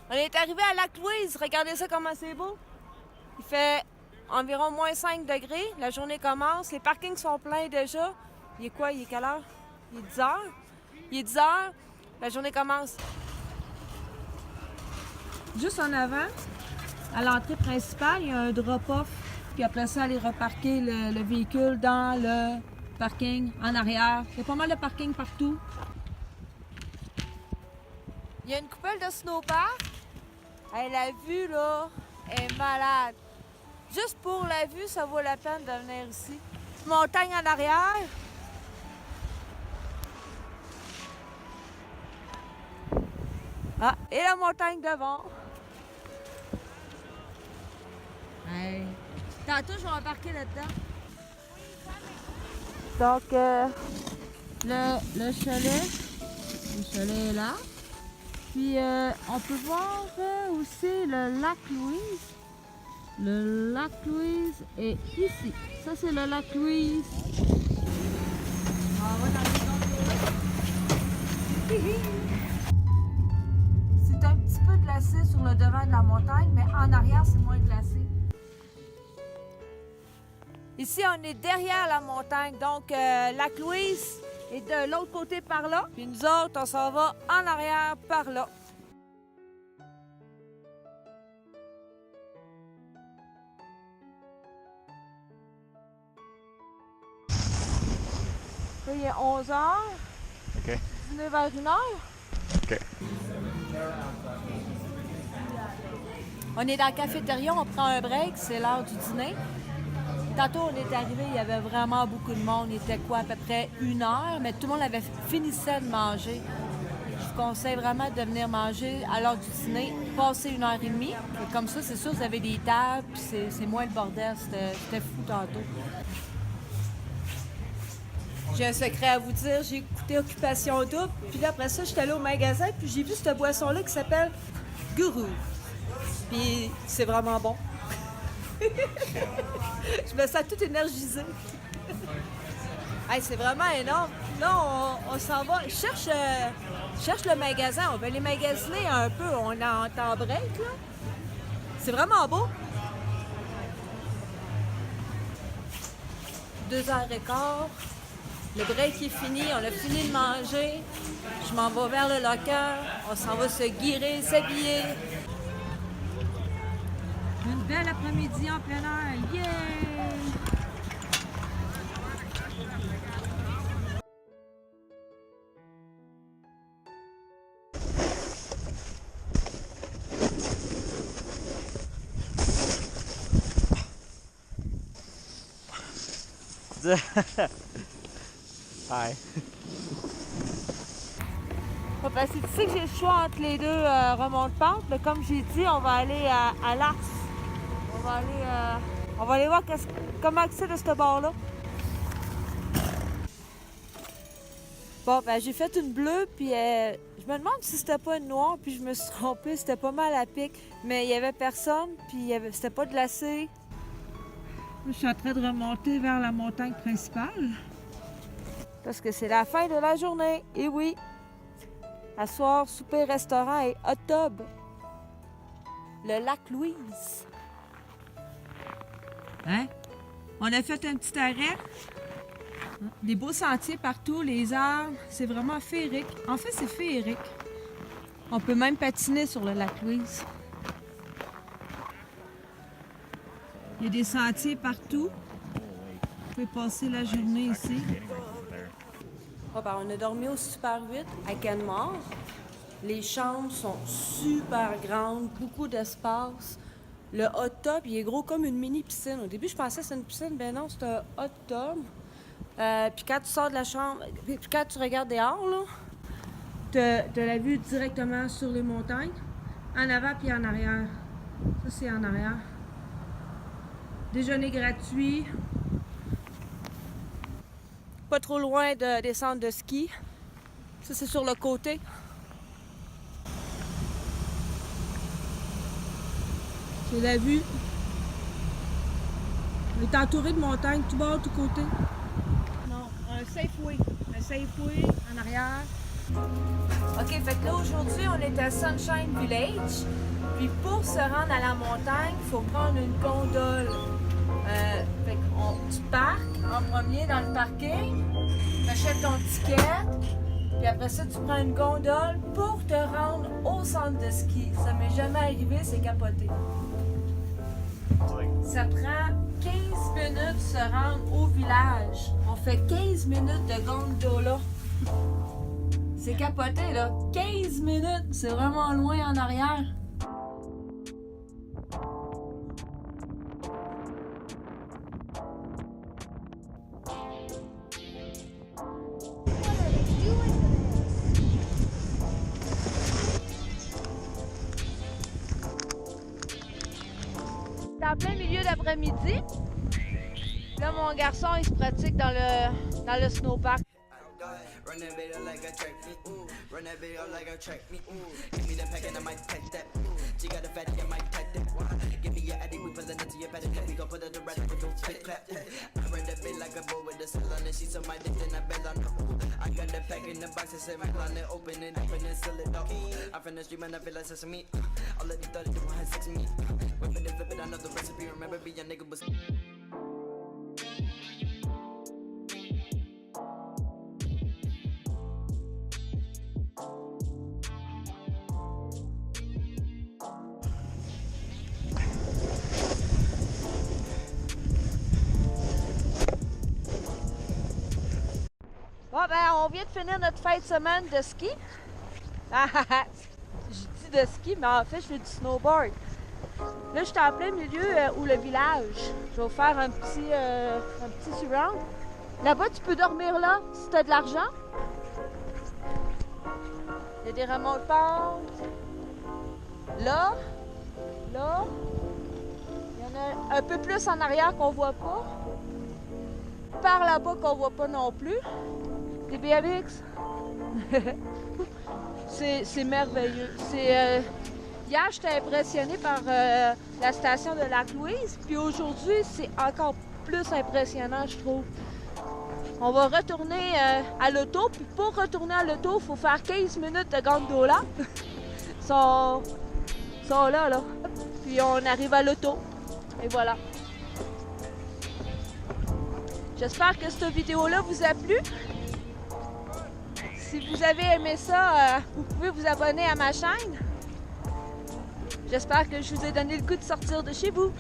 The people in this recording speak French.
On est arrivé à Lac-Louise. Regardez ça comment c'est beau. Il fait environ moins 5 degrés. La journée commence. Les parkings sont pleins déjà. Il est quoi? Il est quelle heure? Il est 10 heures. Il est 10 heures. La journée commence. Juste en avant, à l'entrée principale, il y a un drop-off. Puis après ça, aller reparquer le véhicule dans le parking en arrière. Il y a pas mal de parking partout. Il y a une coupole de snowpark. Hey, la vue, là, est malade. Juste pour la vue, ça vaut la peine de venir ici. Montagne en arrière. Ah, et la montagne devant. Hey. Tantôt, je vais embarquer là-dedans. Donc, le chalet est là. Puis, on peut voir aussi le lac Louise. Le lac Louise est ici. Ça, c'est le lac Louise. On va dans les C'est un petit peu glacé sur le devant de la montagne, mais en arrière, c'est moins glacé. Ici, on est derrière la montagne, donc lac Louise est de l'autre côté par là. Puis nous autres, on s'en va en arrière par là. Là, il est 11h. OK. 19h, 1h. OK. On est dans la cafétéria, on prend un break, c'est l'heure du dîner. Tantôt, on est arrivé, il y avait vraiment beaucoup de monde. Il était quoi, à peu près 1h, mais tout le monde avait finissait de manger. Je vous conseille vraiment de venir manger à l'heure du dîner, passer 1h30. Et comme ça, c'est sûr, vous avez des tables, puis c'est moins le bordel. C'était fou tantôt. J'ai un secret à vous dire, j'ai écouté Occupation Double, puis là, après ça, j'étais allée au magasin, puis j'ai vu cette boisson-là qui s'appelle Guru. Puis c'est vraiment bon. Je me sens toute énergisée. Hey, c'est vraiment énorme. Là, on s'en va. Je cherche le magasin. On va aller magasiner un peu. On est en temps break, là. C'est vraiment beau. 2h15. Le break est fini. On a fini de manger. Je m'en vais vers le locker. On s'en va se guirer, s'habiller. Une belle après-midi en plein air. Yeah! Hi. Ouais, parce que tu sais que j'ai le choix entre les deux remonte-pente, mais comme j'ai dit, on va aller à l'Ars. On va aller voir comment c'est de ce bord-là. Bon, ben j'ai fait une bleue, puis je me demande si c'était pas une noire, puis je me suis trompée, c'était pas mal à pic. Mais il y avait personne, puis c'était pas glacé. Je suis en train de remonter vers la montagne principale. Parce que c'est la fin de la journée, et oui. À soir, souper, restaurant et hot tub. Le lac Louise. Hein? On a fait un petit arrêt. Des beaux sentiers partout, les arbres. C'est vraiment féerique. En fait, c'est féerique. On peut même patiner sur le lac Louise. Il y a des sentiers partout. Vous pouvez passer la journée ici. Oh, ben, on a dormi au Super 8 à Canmore. Les chambres sont super grandes, beaucoup d'espace. Le hot tub, il est gros comme une mini piscine. Au début, je pensais que c'était une piscine, ben non, c'est un hot tub. Puis quand tu sors de la chambre, puis quand tu regardes dehors, là, t'as la vue directement sur les montagnes, en avant puis en arrière. Ça, c'est en arrière. Déjeuner gratuit. Pas trop loin des centres de ski. Ça, c'est sur le côté. C'est la vue. On est entouré de montagnes, tout bord, tout côté. Non, un Safeway. Un Safeway en arrière. OK, fait que là, aujourd'hui, on est à Sunshine Village. Puis pour se rendre à la montagne, il faut prendre une gondole. Fait que tu parques en premier dans le parking, tu achètes ton ticket, puis après ça, tu prends une gondole pour te rendre au centre de ski. Ça m'est jamais arrivé, c'est capoté. Ça prend 15 minutes de se rendre au village. On fait 15 minutes de gondola. C'est capoté, là. 15 minutes, c'est vraiment loin en arrière. C'est en plein milieu d'après-midi. Là, mon garçon, il se pratique dans le snowpark. Run that bitch like a track me, ooh. Run that bitch like a track me, ooh. Give me the pack and I might touch that, ooh. She got a fatty, I might touch that. Give me your addy, we pullin' into your patty, we gon' put her to rest, we gon' click clap. I run that bitch like a bull with a cell on it. She's so mighty, then I bet on her. I got the pack in the box, I said, on it, open it, seal it up. I'm from the street, man, I feel like sesame. All of these thoughts, they want sex me. Whippin' and flippin', I know the recipe. Remember being a nigga was. Bon, ben, on vient de finir notre fin de semaine de ski. Je dis de ski, mais en fait, je fais du snowboard. Là, je suis en plein milieu où le village. Je vais vous faire un petit surround. Là-bas, tu peux dormir là si tu as de l'argent. Il y a des remontes-pentes. Là. Il y en a un peu plus en arrière qu'on voit pas. Par là-bas qu'on voit pas non plus. Des BMX. C'est merveilleux. Hier, j'étais impressionnée par la station de Lac-Louise. Puis aujourd'hui, c'est encore plus impressionnant, je trouve. On va retourner à l'auto. Puis pour retourner à l'auto, il faut faire 15 minutes de gondola. Ils sont là. Puis on arrive à l'auto. Et voilà. J'espère que cette vidéo-là vous a plu. Si vous avez aimé ça, vous pouvez vous abonner à ma chaîne. J'espère que je vous ai donné le goût de sortir de chez vous.